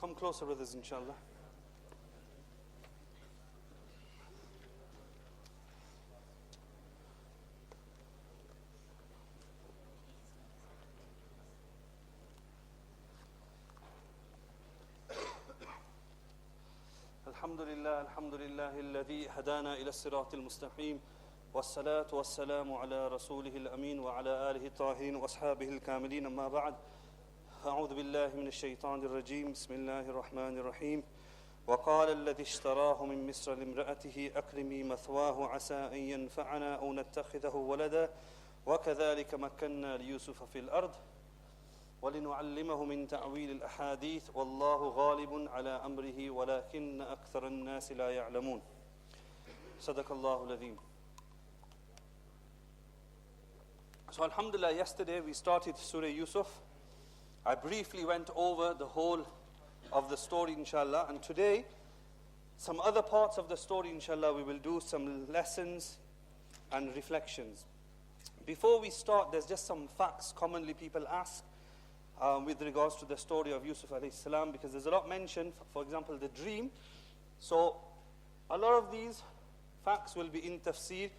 Come closer, brothers, inshallah. الحمد لله الذي هدانا إلى الصراط المستقيم والصلاة والسلام على رسوله الأمين وعلى آله الطاهرين وأصحابه الكاملين أما بعد أعوذ بالله من الشيطان الرجيم بسم الله الرحمن الرحيم وقال الذي اشتراه من مصر لامرأته أكرمي مثواه عسى أن ينفعنا أو نتخذه ولدا وكذلك مكنا ليوسف في الأرض ولنعلمه من تأويل الأحاديث والله غالب على أمره ولكن أكثر الناس لا يعلمون صدق الله العظيم. So alhamdulillah, yesterday we started Surah Yusuf. I briefly went over the whole of the story inshallah, and today some other parts of the story inshallah we will do some lessons and reflections. Before we start, there's just some facts commonly people ask with regards to the story of Yusuf alayhi salam, because there's a lot mentioned, for example the dream. So a lot of these facts will be in tafsir.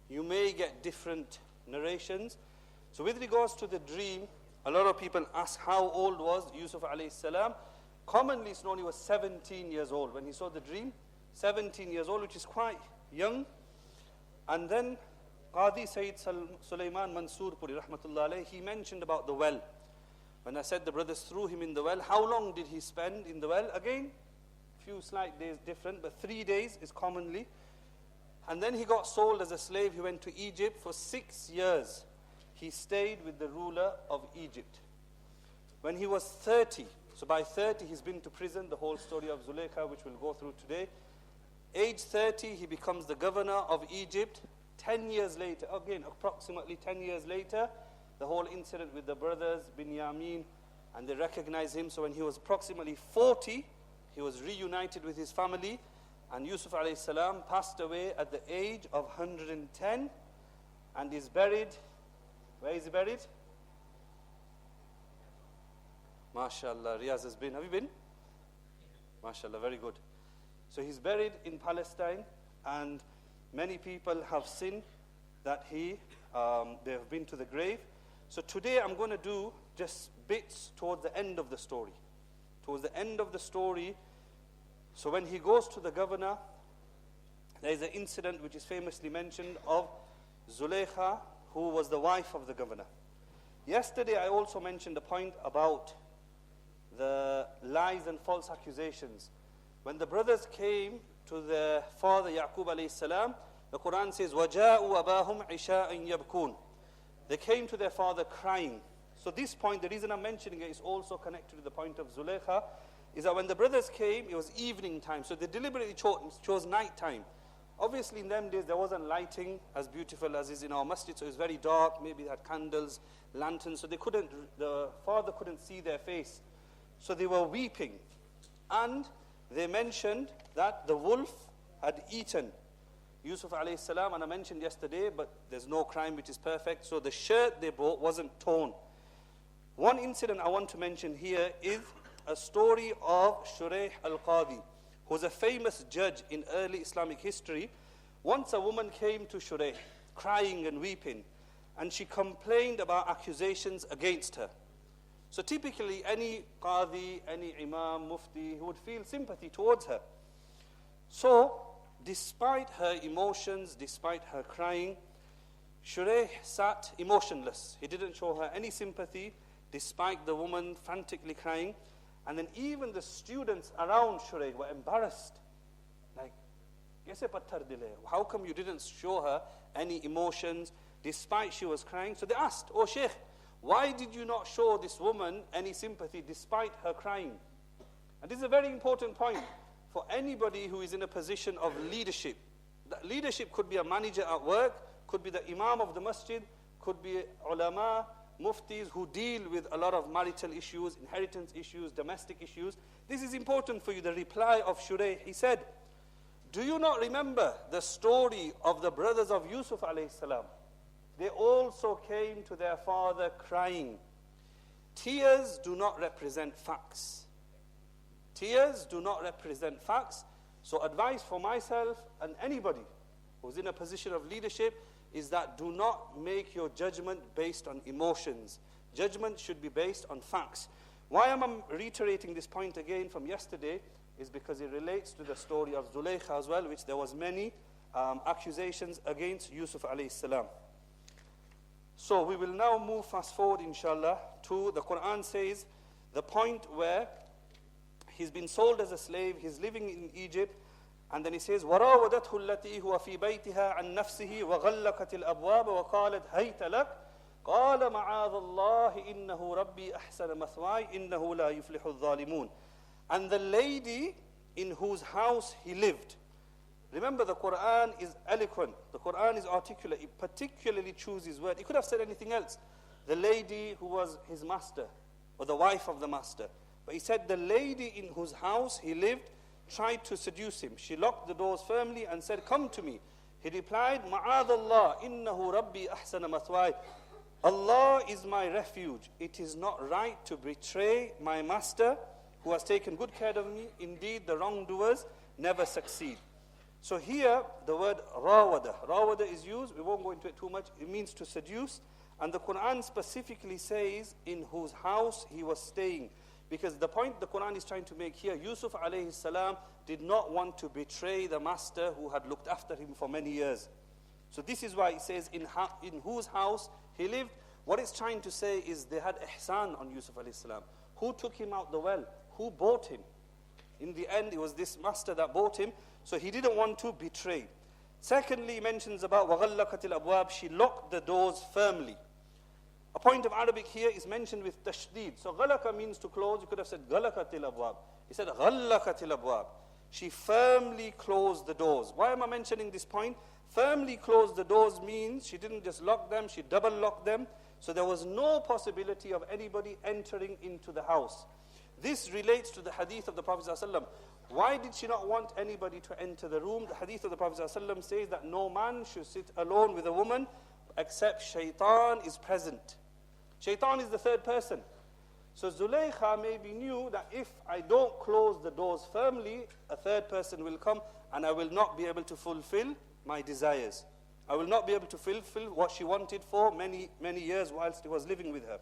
You may get different narrations. So with regards to the dream, a lot of people ask how old was Yusuf alayhi salam. Commonly it's known he was 17 years old when he saw the dream. 17 years old, which is quite young. And then Qadi Sayyid Sulaiman Mansoor Puri rahmatullah alayhi, he mentioned about the well. When I said the brothers threw him in the well, how long did he spend in the well? Again, few slight days different, but 3 days is commonly. And then he got sold as a slave. He went to Egypt for 6 years. He stayed with the ruler of Egypt. When he was 30, so by 30 he's been to prison, the whole story of Zulaikha, which we'll go through today. Age 30, he becomes the governor of Egypt. 10 years later, again approximately 10 years later, the whole incident with the brothers, Binyamin, and they recognize him. So when he was approximately 40, he was reunited with his family, and Yusuf alayhi salam passed away at the age of 110 and is buried. Where is he buried? MashaAllah, Riyaz has been. Have you been? MashaAllah, very good. So he's buried in Palestine, and many people have seen that they have been to the grave. So today I'm going to do just bits towards the end of the story. Towards the end of the story, so when he goes to the governor, there is an incident which is famously mentioned of Zulaikha, who was the wife of the governor. Yesterday I also mentioned a point about the lies and false accusations. When the brothers came to the father Yaqub alayhi salam, the Quran says, وَجَاءُوا أَبَاهُمْ عِشَاءً يَبْكُونَ. They came to their father crying. So this point, the reason I'm mentioning it is also connected to the point of Zulaikha, is that when the brothers came, it was evening time. So they deliberately chose night time. Obviously in them days there wasn't lighting as beautiful as is in our masjid, so it was very dark. Maybe they had candles, lanterns, so the father couldn't see their face. So they were weeping. And they mentioned that the wolf had eaten Yusuf alayhi salam, and I mentioned yesterday, but there's no crime which is perfect, so the shirt they bought wasn't torn. One incident I want to mention here is a story of Shuraih al-Qadi, who's a famous judge in early Islamic history. Once a woman came to Shuraih, crying and weeping, and she complained about accusations against her. So typically any Qadi, any Imam, Mufti, he would feel sympathy towards her. So despite her emotions, despite her crying, Shuraih sat emotionless. He didn't show her any sympathy, despite the woman frantically crying. And then even the students around Shuraih were embarrassed. Like, kaise patthar dil hai? How come you didn't show her any emotions, despite she was crying? So they asked, "Oh Sheikh, why did you not show this woman any sympathy despite her crying?" And this is a very important point for anybody who is in a position of leadership. That leadership could be a manager at work, could be the imam of the masjid, could be ulama, muftis who deal with a lot of marital issues, inheritance issues, domestic issues. This is important for you. The reply of Shuraih, he said, "Do you not remember the story of the brothers of Yusuf alayhi salam? They also came to their father crying. Tears do not represent facts. Tears do not represent facts. So advice for myself and anybody who's in a position of leadership is that do not make your judgment based on emotions. Judgment should be based on facts. Why am I reiterating this point again from yesterday is because it relates to the story of Zulaykha as well, which there was many accusations against Yusuf alayhi salam. So we will now move fast forward, inshallah, to the Quran says the point where he's been sold as a slave, he's living in Egypt, and then he says, وَرَاوَدَتْهُ الَّتِي هُوَ فِي بَيْتِهَا عَنْ نَفْسِهِ وَغَلَّقَتِ الْأَبْوَابَ وَقَالَتْ هَيْتَ لَكَ قَالَ مَعَاذَ اللَّهِ إِنَّهُ رَبِّي أَحْسَنَ مَثْوَايَ إِنَّهُ لَا يُفْلِحُ الظَّالِمُونَ. And the lady in whose house he lived. Remember, the Quran is eloquent. The Quran is articulate. It particularly chooses words. It could have said anything else. The lady who was his master, or the wife of the master. But he said the lady in whose house he lived tried to seduce him. She locked the doors firmly and said, "Come to me." He replied, "Ma'adh Allah, innahu Rabbi ahsana mathwaya." Allah is my refuge. It is not right to betray my master who has taken good care of me. Indeed, the wrongdoers never succeed. So here, the word rawada is used. We won't go into it too much. It means to seduce. And the Quran specifically says in whose house he was staying. Because the point the Quran is trying to make here, Yusuf alayhi salam did not want to betray the master who had looked after him for many years. So this is why it says in whose house he lived. What it's trying to say is they had ihsan on Yusuf alayhi salam. Who took him out the well? Who bought him? In the end, it was this master that bought him. So he didn't want to betray. Secondly, he mentions about وَغَلَّقَتِ الْأَبْوَابِ. She locked the doors firmly. A point of Arabic here is mentioned with tashdid. So غَلَقَ means to close. You could have said غَلَقَتِ الْأَبْوَابِ. He said غَلَّقَتِ الْأَبْوَابِ. She firmly closed the doors. Why am I mentioning this point? Firmly closed the doors means she didn't just lock them, she double locked them. So there was no possibility of anybody entering into the house. This relates to the hadith of the Prophet ﷺ. Why did she not want anybody to enter the room? The hadith of the Prophet ﷺ says that no man should sit alone with a woman except shaitan is present. Shaitan is the third person. So Zulaykha maybe knew that if I don't close the doors firmly, a third person will come and I will not be able to fulfill my desires. I will not be able to fulfill what she wanted for many, many years whilst he was living with her.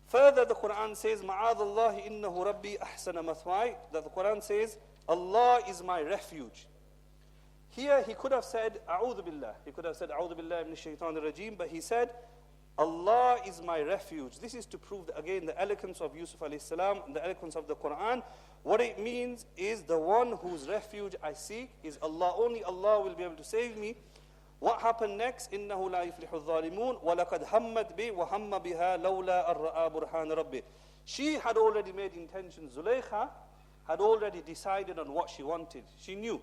Further, the Quran says, مَعَاذَ اللَّهِ إِنَّهُ رَبِّي أَحْسَنَ مَثْوَايَ. That the Quran says, Allah is my refuge. Here he could have said, أَعُوذُ بِاللَّهِ. He could have said, أَعُوذُ بِاللَّهِ مِنَ الشَّيْطَانِ الرَّجِيمِ. But he said, Allah is my refuge. This is to prove, again, the eloquence of Yusuf alayhi salam, and the eloquence of the Quran. What it means is the one whose refuge I seek is Allah. Only Allah will be able to save me. What happened next? إِنَّهُ لَا يُفْلِحُ الظَّالِمُونَ وَلَقَدْ هَمَّتْ بِهِ وَهَمَّ بِهَا لَوْلَا أَرْرَآ بُرْهَانَ رَبِّهِ. She had already made intentions. Zulaykha had already decided on what she wanted. She knew.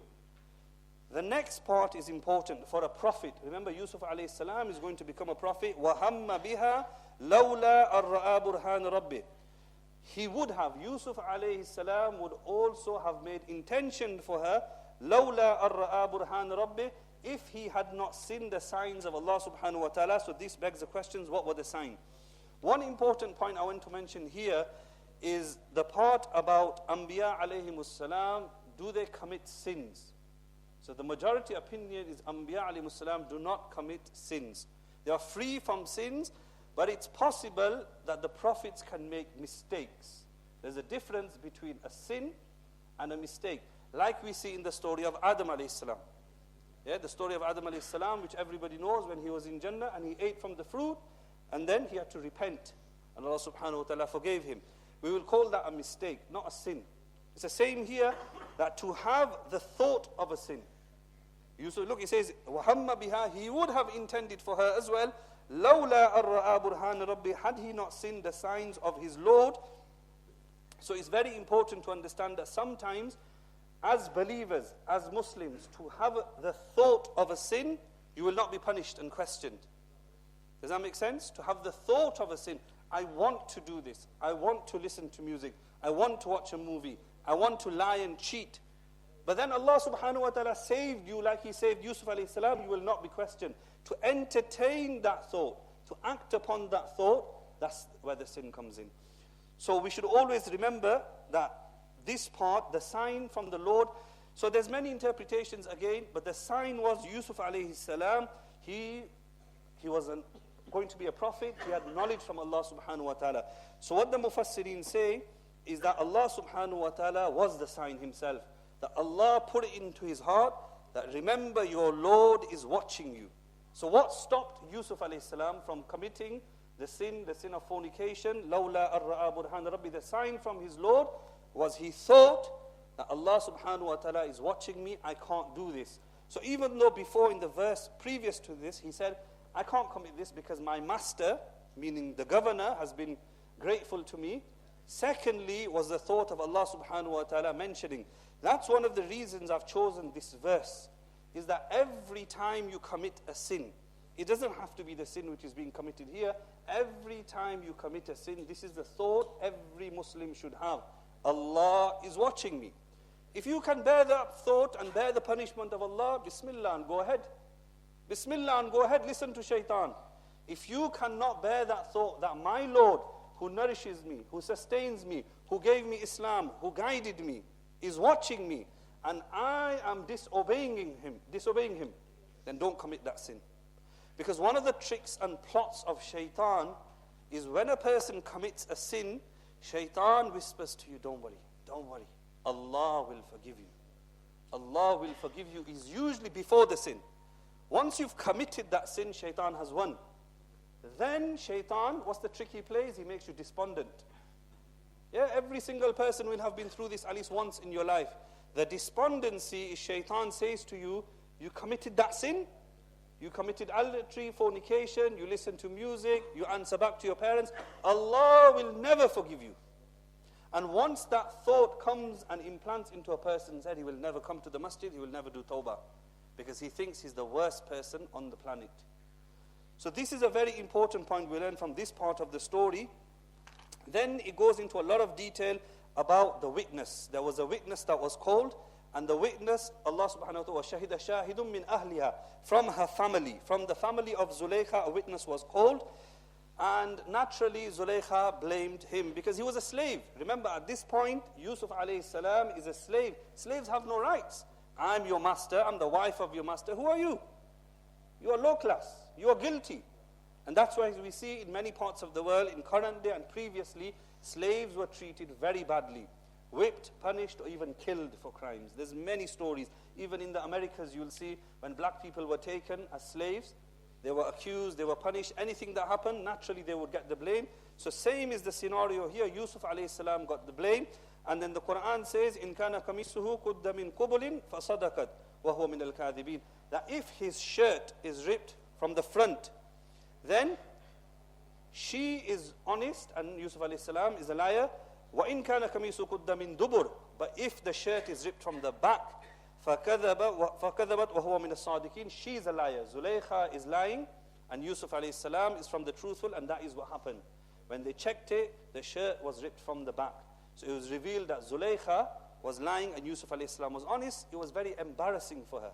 The next part is important for a prophet. Remember, Yusuf alayhi salam is going to become a prophet. وَهَمَّ بِهَا لَوْلَا أَرْرَآ بُرْهَانَ رَبِّهِ. He would have, Yusuf alayhi salam would also have made intention for her, لَوْلَا أَرْرَآ بُرْهَانَ رَبِّهِ, if he had not seen the signs of Allah subhanahu wa ta'ala. So this begs the questions, what were the signs? One important point I want to mention here is the part about Anbiya alayhimus salam. Do they commit sins? So the majority opinion is Anbiya alayhimus salam do not commit sins. They are free from sins, but it's possible that the prophets can make mistakes. There's a difference between a sin and a mistake. Like we see in the story of Adam alayhi salam. Yeah, the story of Adam alayhi salam, which everybody knows, when he was in Jannah and he ate from the fruit, and then he had to repent. And Allah subhanahu wa ta'ala forgave him. We will call that a mistake, not a sin. It's the same here, that to have the thought of a sin. Yusuf, look, he says, وَهَمَّ بِهَا. He would have intended for her as well, لَوْلَا أَرَّآ بُرْهَانَ رَبِّهِ. Had he not seen the signs of his Lord. So it's very important to understand that sometimes, as believers, as Muslims, to have the thought of a sin, you will not be punished and questioned. Does that make sense? To have the thought of a sin. I want to do this. I want to listen to music. I want to watch a movie. I want to lie and cheat. But then Allah subhanahu wa ta'ala saved you like He saved Yusuf alayhi salam. You will not be questioned. To entertain that thought, to act upon that thought, that's where the sin comes in. So we should always remember that this part, the sign from the Lord. So there's many interpretations again, but the sign was Yusuf alayhi salam. He was going to be a prophet. He had knowledge from Allah subhanahu wa ta'ala. So what the Mufassirin say is that Allah subhanahu wa ta'ala was the sign himself. That Allah put it into his heart that remember your Lord is watching you. So what stopped Yusuf alayhi salam from committing the sin of fornication? Lawla ar-ra'a burhan rabbi, the sign from his Lord was he thought that Allah subhanahu wa ta'ala is watching me, I can't do this. So even though before in the verse previous to this, he said, I can't commit this because my master, meaning the governor, has been grateful to me. Secondly was the thought of Allah subhanahu wa ta'ala mentioning. That's one of the reasons I've chosen this verse, is that every time you commit a sin, it doesn't have to be the sin which is being committed here. Every time you commit a sin, this is the thought every Muslim should have. Allah is watching me. If you can bear that thought and bear the punishment of Allah, Bismillah and go ahead. Bismillah and go ahead, listen to shaitan. If you cannot bear that thought that my Lord, who nourishes me, who sustains me, who gave me Islam, who guided me, is watching me, and I am disobeying him, then don't commit that sin. Because one of the tricks and plots of shaitan is when a person commits a sin, shaitan whispers to you, don't worry, Allah will forgive you. Allah will forgive you is usually before the sin. Once you've committed that sin, shaitan has won. Then shaitan, what's the trick he plays? He makes you despondent. Yeah, every single person will have been through this at least once in your life. The despondency is shaitan says to you, you committed that sin, you committed adultery, fornication, you listen to music, you answer back to your parents, Allah will never forgive you. And once that thought comes and implants into a person's head, he will never come to the masjid, he will never do tawbah. Because he thinks he's the worst person on the planet. So this is a very important point we learn from this part of the story. Then it goes into a lot of detail about the witness. There was a witness that was called, and the witness, Allah subhanahu wa ta'ala, shahida shahidun min ahliha, from her family, from the family of Zulaykha, a witness was called. And naturally Zulaykha blamed him because he was a slave. Remember at this point, Yusuf alayhi salam is a slave. Slaves have no rights. I'm your master, I'm the wife of your master. Who are you? You are low class, you are guilty. And that's why we see in many parts of the world, in current day and previously, slaves were treated very badly. Whipped, punished, or even killed for crimes. There's many stories. Even in the Americas, you'll see when black people were taken as slaves, they were accused, they were punished. Anything that happened, naturally they would get the blame. So same is the scenario here. Yusuf alayhi salam got the blame. And then the Quran says, إِن كَانَ قَمِيصُهُ قُدَّ مِن قُبُلٍ فَصَدَقَتْ وَهُوَ مِنَ الْكَاذِبِينَ. That if his shirt is ripped from the front, then she is honest and Yusuf alayhi salam is a liar. وَإِن كَانَ قَمِيصُهُ قُدَّ مِن دُبُرٍ. But if the shirt is ripped from the back, فَكَذَبَتْ وَهُوَ مِنَ الصَّادِقِينَ. She is a liar. Zulaykha is lying and Yusuf alayhi salam is from the truthful, and that is what happened. When they checked it, the shirt was ripped from the back. So it was revealed that Zulaykha was lying and Yusuf alayhi salam was honest. It was very embarrassing for her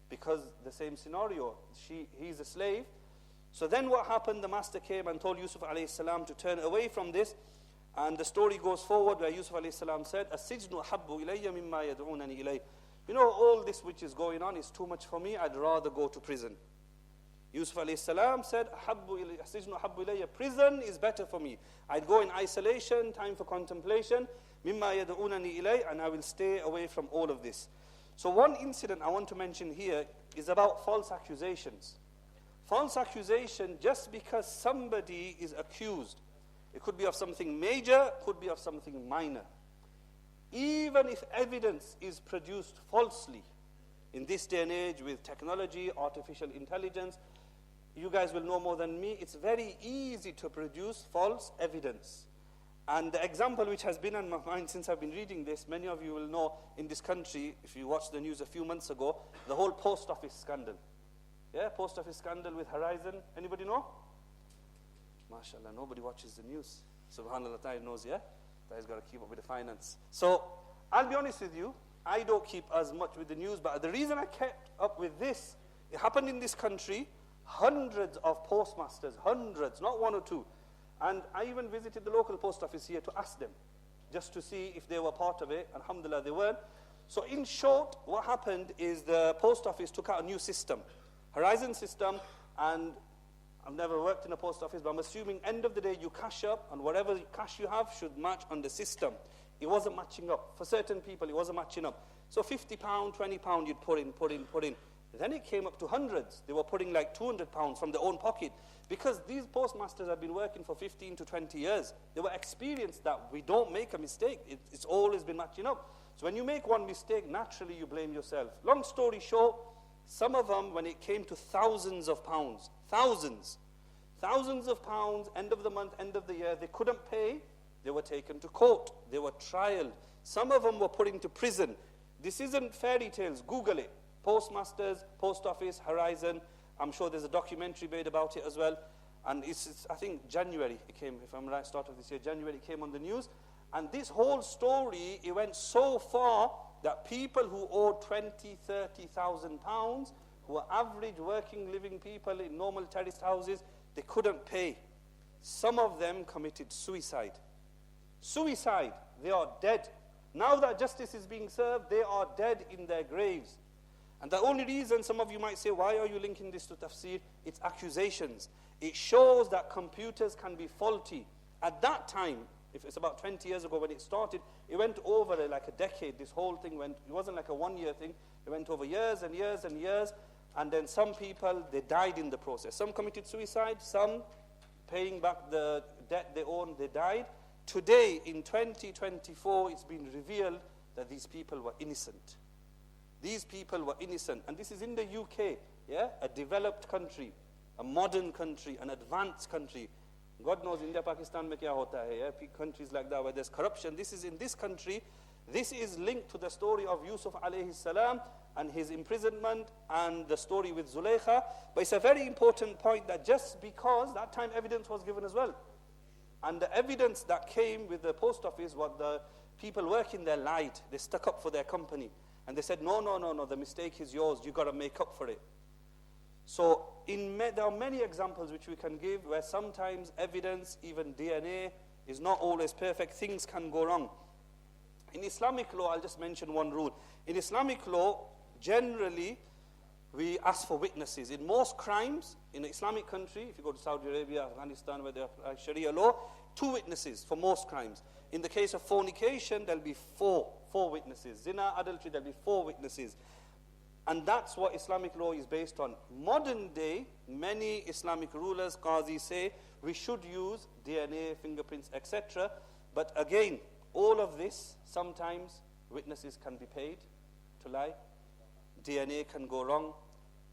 because the same scenario, he's a slave. So then what happened, the master came and told Yusuf alayhi salam to turn away from this. And the story goes forward where Yusuf alayhi salam said, "As-sijnu ahabbu ilayya mimma yad'unani ilay." You know, all this which is going on is too much for me. I'd rather go to prison. Yusuf alayhi salam said, "As-sijnu ahabbu ilayya." Prison is better for me. I'd go in isolation, time for contemplation. Mimma yad'unani ilay, and I will stay away from all of this. So one incident I want to mention here is about false accusations. False accusation, just because somebody is accused, it could be of something major, could be of something minor. Even if evidence is produced falsely, in this day and age with technology, artificial intelligence, you guys will know more than me, it's very easy to produce false evidence. And the example which has been on my mind since I've been reading this, many of you will know in this country, if you watched the news a few months ago, the whole post office scandal. Yeah, post office scandal with Horizon. Anybody know? MashaAllah, nobody watches the news. Subhanallah, Tahir knows, yeah? Tahir's got to keep up with the finance. So, I'll be honest with you, I don't keep as much with the news, but the reason I kept up with this, it happened in this country, hundreds of postmasters, hundreds, not one or two. And I even visited the local post office here to ask them, just to see if they were part of it. Alhamdulillah, they weren't. So in short, what happened is the post office took out a new system, Horizon system, and I've never worked in a post office, but I'm assuming end of the day you cash up, and whatever cash you have should match on the system. It wasn't matching up. For certain people, it wasn't matching up. So £50, £20 you'd put in. Then it came up to hundreds. They were putting like £200 from their own pocket. Because these postmasters have been working for 15 to 20 years. They were experienced that we don't make a mistake. It's always been matching up. So when you make one mistake, naturally you blame yourself. Long story short, some of them, when it came to thousands of pounds, thousands of pounds, end of the month, end of the year, they couldn't pay, they were taken to court, they were trialed. Some of them were put into prison. This isn't fairy tales, Google it. Postmasters, Post Office, Horizon, I'm sure there's a documentary made about it as well. And it's I think January it came, if I'm right, start of this year, January it came on the news. And this whole story, it went so far that people who owed 20, 30,000 pounds, who were average working, living people in normal terraced houses, they couldn't pay. Some of them committed suicide. Suicide, they are dead. Now that justice is being served, they are dead in their graves. And the only reason, some of you might say, why are you linking this to tafsir? It's accusations. It shows that computers can be faulty. At that time, if it's about 20 years ago when it started, it went over like a decade. This whole thing went, it wasn't like a one-year thing. It went over years and years and years. And then some people, they died in the process. Some committed suicide, some paying back the debt they owned, they died. Today, in 2024, it's been revealed that these people were innocent. These people were innocent. And this is in the UK, yeah? A developed country, a modern country, an advanced country. God knows India, Pakistan mein kya hota hai, yeah? Countries like that where there's corruption. This is in this country. This is linked to the story of Yusuf alayhi salam and his imprisonment and the story with Zulaykha. But it's a very important point that just because that time evidence was given as well. And the evidence that came with the post office, what the people working there lied. They stuck up for their company. And they said, no, the mistake is yours. You've got to make up for it. So there are many examples which we can give where sometimes evidence, even DNA, is not always perfect. Things can go wrong. In Islamic law, I'll just mention one rule. In Islamic law, generally, we ask for witnesses. In most crimes, in an Islamic country, if you go to Saudi Arabia, Afghanistan, where they have Sharia law, 2 witnesses for most crimes. In the case of fornication, there'll be 4 witnesses. Zina, adultery, there'll be 4 witnesses. And that's what Islamic law is based on. Modern day, many Islamic rulers, qazis say, we should use DNA, fingerprints, etc. But again, all of this, sometimes witnesses can be paid to lie. DNA can go wrong.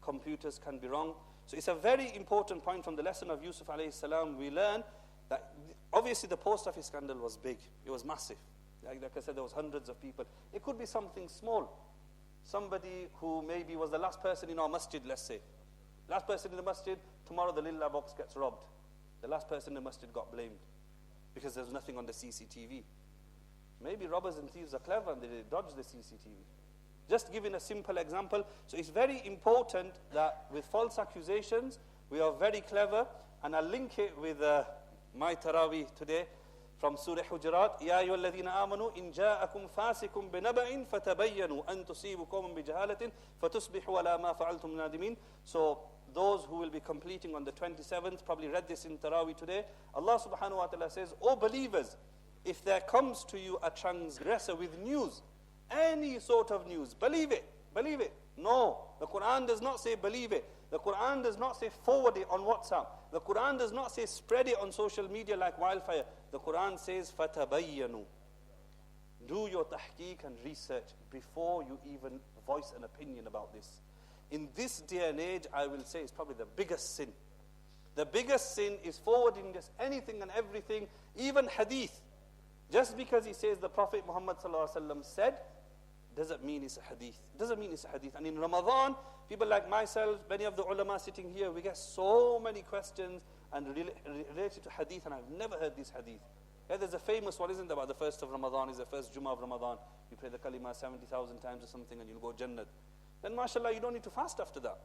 Computers can be wrong. So it's a very important point from the lesson of Yusuf alayhi salam. We learn that obviously the post office scandal was big. It was massive. Like I said, there was hundreds of people. It could be something small. Somebody who maybe was the last person in our masjid, let's say. Last person in the masjid, tomorrow the lillah box gets robbed. The last person in the masjid got blamed because there's nothing on the CCTV. Maybe robbers and thieves are clever and they dodge the CCTV. Just giving a simple example. So it's very important that with false accusations, we are very clever. And I'll link it with my Taraweeh today from Surah Hujurat. Ya ayyuhalladhina amanu in ja'akum fasikum binaba'in fatabayyanu an tusibu qawman bijahalatin fatusbihu ala ma fa'altum nadimin. So those who will be completing on the 27th probably read this in Taraweeh today. Allah subhanahu wa ta'ala says, O believers, if there comes to you a transgressor with news, any sort of news, believe it, believe it. No, the Quran does not say believe it. The Quran does not say forward it on WhatsApp. The Quran does not say spread it on social media like wildfire. The Quran says fatabayyanu. Do your tahqiq and research before you even voice an opinion about this. In this day and age, I will say it's probably the biggest sin. The biggest sin is forwarding just anything and everything, even hadith. Just because he says the Prophet Muhammad ﷺ said, doesn't mean it's a hadith. Doesn't mean it's a hadith. And in Ramadan, people like myself, many of the ulama sitting here, we get so many questions and related to hadith, and I've never heard this hadith. Yeah, there's a famous one, isn't there, about the first of Ramadan, is the first Jummah of Ramadan. You pray the kalima 70,000 times or something and you'll go Jannat. Then mashallah, you don't need to fast after that.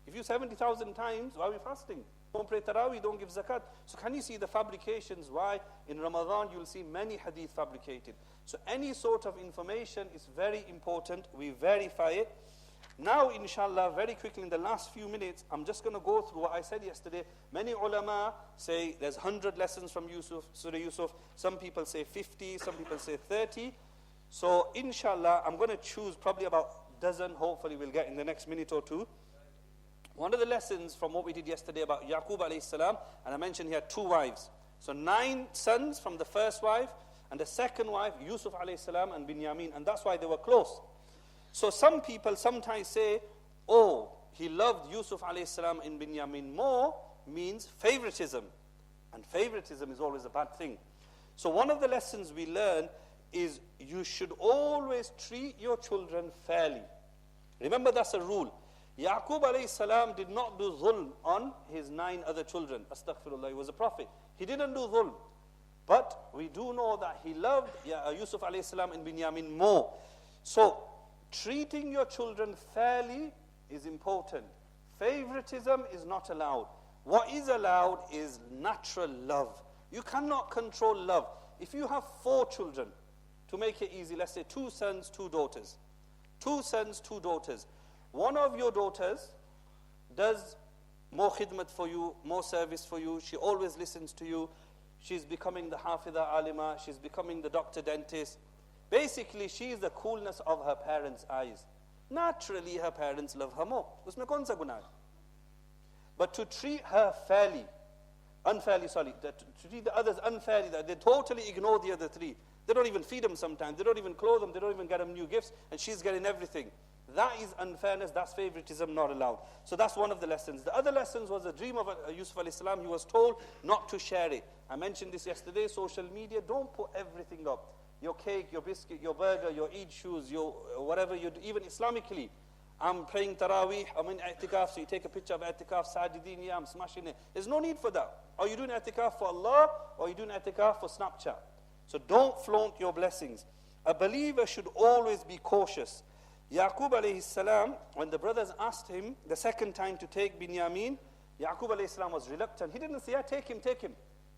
If you 70,000 times, why are we fasting? don't pray Taraweeh, don't give zakat. So can you see the fabrications? Why in Ramadan you'll see many hadith fabricated. So any sort of information is very important. We verify it. Now, inshallah, very quickly in the last few minutes, I'm just going to go through what I said yesterday. Many ulama say there's 100 lessons from Yusuf, Surah Yusuf. Some people say 50, some people say 30. So, inshallah, I'm going to choose probably about a dozen, hopefully we'll get in the next minute or two. One of the lessons from what we did yesterday about Yaqub alayhi salam, and I mentioned he had 2 wives. So 9 sons from the first wife, and the second wife, Yusuf alayhi salam and Binyamin, and that's why they were close. So some people sometimes say, oh, he loved Yusuf alayhi salam and Binyamin more, means favoritism. And favoritism is always a bad thing. So one of the lessons we learn is you should always treat your children fairly. Remember, that's a rule. Yaqub alayhi salam did not do dhulm on his 9 other children. Astaghfirullah, he was a prophet. He didn't do dhulm. But we do know that he loved Yusuf alayhi salam and Binyamin more. So, treating your children fairly is important. Favoritism is not allowed. What is allowed is natural love. You cannot control love. If you have 4 children, to make it easy, let's say 2 sons, 2 daughters. 2 sons, 2 daughters. One of your daughters does more khidmat for you, more service for you. She always listens to you. She's becoming the hafidha alima. She's becoming the doctor dentist. Basically, she is the coolness of her parents' eyes. Naturally, her parents love her more. Usme kaun sa gunah hai? But to treat her unfairly, to treat the others unfairly, that they totally ignore the other 3. They don't even feed them sometimes. They don't even clothe them. They don't even get them new gifts. And she's getting everything. That is unfairness. That's favoritism, not allowed. So that's one of the lessons. The other lessons was the dream of Yusuf alayhi salam. He was told not to share it. I mentioned this yesterday. Social media, don't put everything up. Your cake, your biscuit, your burger, your Eid shoes, your whatever you do, even Islamically. I'm praying Taraweeh, I'm in i'tikaf, so you take a picture of i'tikaf, sajideen, yeah, I'm smashing it. There's no need for that. Are you doing i'tikaf for Allah, or are you doing i'tikaf for Snapchat? So don't flaunt your blessings. A believer should always be cautious. Yaqub alayhi salam, when the brothers asked him the second time to take Binyamin, Yaqub alayhi salam was reluctant. He didn't say, yeah, take him.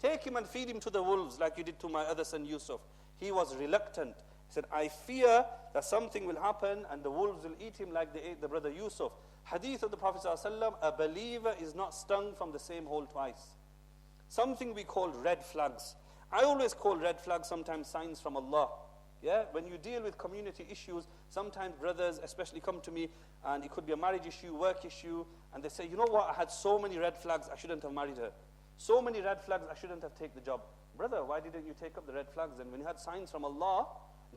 Take him and feed him to the wolves like you did to my other son Yusuf. He was reluctant. He said, I fear that something will happen and the wolves will eat him like they ate the brother Yusuf. Hadith of the Prophet ﷺ, a believer is not stung from the same hole twice. Something we call red flags. I always call red flags sometimes signs from Allah. Yeah, when you deal with community issues, sometimes brothers especially come to me, and it could be a marriage issue, work issue, and they say, you know what, I had so many red flags, I shouldn't have married her. So many red flags, I shouldn't have taken the job. Brother, why didn't you take up the red flags? And when you had signs from Allah,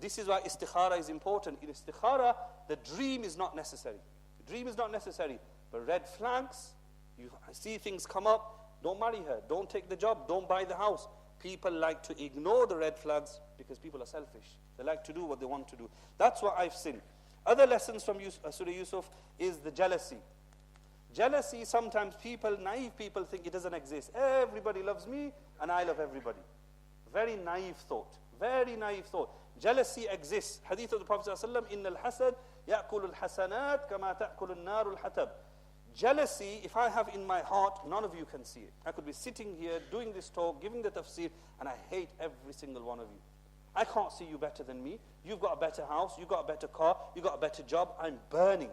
this is why istikhara is important. In istikhara, the dream is not necessary. The dream is not necessary. But red flags, you see things come up, don't marry her, don't take the job, don't buy the house. People like to ignore the red flags because people are selfish. They like to do what they want to do. That's what I've seen. Other lessons from Surah Yusuf is the jealousy. Jealousy, sometimes naive people think it doesn't exist. Everybody loves me and I love everybody. Very naive thought. Very naive thought. Jealousy exists. Hadith of the Prophet ﷺ, إِنَّ الْحَسَدْ يَأْكُلُ الْحَسَنَاتِ كَمَا تَأْكُلُ النَّارُ الْحَتَبِ. Jealousy, if I have in my heart, none of you can see it. I could be sitting here, doing this talk, giving the tafsir, and I hate every single one of you. I can't see you better than me. You've got a better house, you've got a better car, you've got a better job. I'm burning.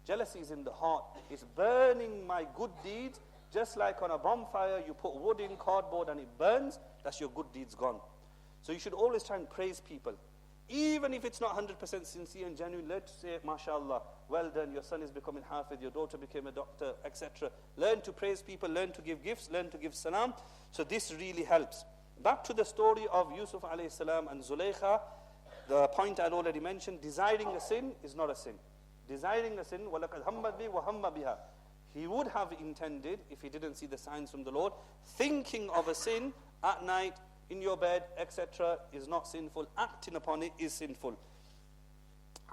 Jealousy is in the heart. It's burning my good deeds. Just like on a bonfire, you put wood in, cardboard, and it burns, that's your good deeds gone. So you should always try and praise people. Even if it's not 100% sincere and genuine, let's say, mashallah, well done, your son is becoming hafid, your daughter became a doctor, etc. Learn to praise people, learn to give gifts, learn to give salam. So this really helps. Back to the story of Yusuf alayhi salam and Zulaykha, the point I'd already mentioned, desiring a sin is not a sin. Desiring a sin, وَلَقَدْ هَمَّتْ بِهِ وَهَمَّ بِهَا. He would have intended, if he didn't see the signs from the Lord, thinking of a sin at night, in your bed, etc., is not sinful. Acting upon it is sinful.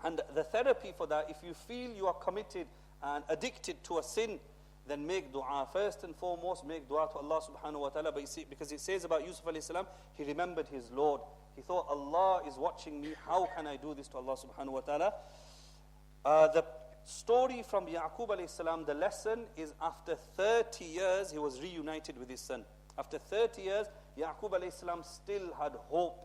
And the therapy for that, if you feel you are committed and addicted to a sin, then make dua. First and foremost, make dua to Allah subhanahu wa ta'ala. But you see, because it says about Yusuf alayhi salam, he remembered his Lord. He thought, Allah is watching me. How can I do this to Allah subhanahu wa ta'ala? The story from Yaqub alayhi salam, the lesson is after 30 years, he was reunited with his son. After 30 years, Yaqub alayhi salam still had hope.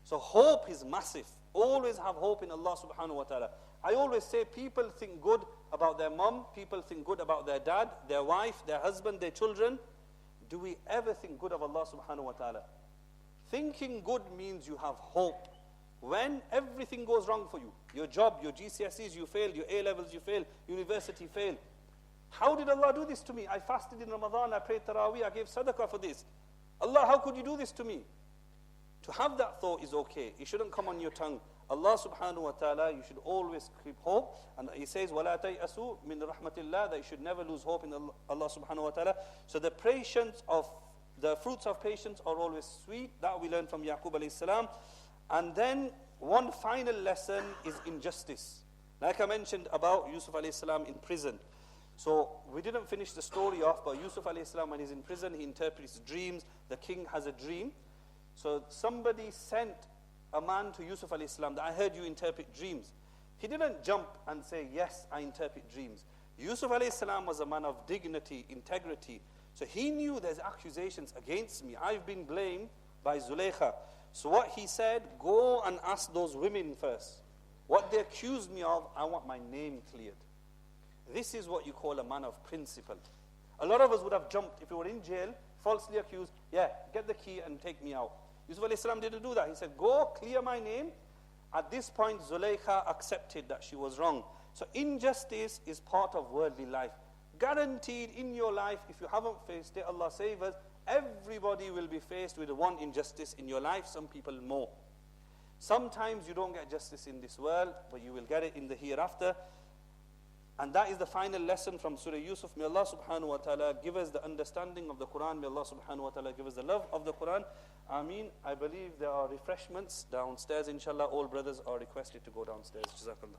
So hope is massive. Always have hope in Allah subhanahu wa ta'ala. I always say people think good about their mom, people think good about their dad, their wife, their husband, their children. Do we ever think good of Allah subhanahu wa ta'ala? Thinking good means you have hope. When everything goes wrong for you, your job, your GCSEs, you fail, your A-levels, you fail, university, fail. How did Allah do this to me? I fasted in Ramadan, I prayed Taraweeh, I gave sadaqah for this. Allah, how could you do this to me? To have that thought is okay. It shouldn't come on your tongue. Allah subhanahu wa ta'ala, you should always keep hope. And He says, وَلَا تَيْأَسُوا مِنْ رَحْمَةِ اللَّهِ, that you should never lose hope in Allah subhanahu wa ta'ala. So the fruits of patience are always sweet. That we learn from Yaqub alayhi salam. And then one final lesson is injustice. Like I mentioned about Yusuf alayhi salam in prison. So we didn't finish the story off, but Yusuf alayhi salam, when he's in prison, he interprets dreams. The king has a dream. So somebody sent a man to Yusuf alayhi salam that I heard you interpret dreams. He didn't jump and say, yes, I interpret dreams. Yusuf alayhi salam was a man of dignity, integrity. So he knew there's accusations against me. I've been blamed by Zulaykha. So what he said, go and ask those women first. What they accused me of, I want my name cleared. This is what you call a man of principle. A lot of us would have jumped if we were in jail, falsely accused, yeah, get the key and take me out. Yusuf alayhi salam didn't do that. He said, go clear my name. At this point, Zulaykha accepted that she was wrong. So injustice is part of worldly life. Guaranteed in your life, if you haven't faced it, Allah save us, everybody will be faced with one injustice in your life, some people more. Sometimes you don't get justice in this world, but you will get it in the hereafter. And that is the final lesson from Surah Yusuf. May Allah subhanahu wa ta'ala give us the understanding of the Quran. May Allah subhanahu wa ta'ala give us the love of the Quran. Ameen. I believe there are refreshments downstairs. Inshallah, all brothers are requested to go downstairs. Jazakallah.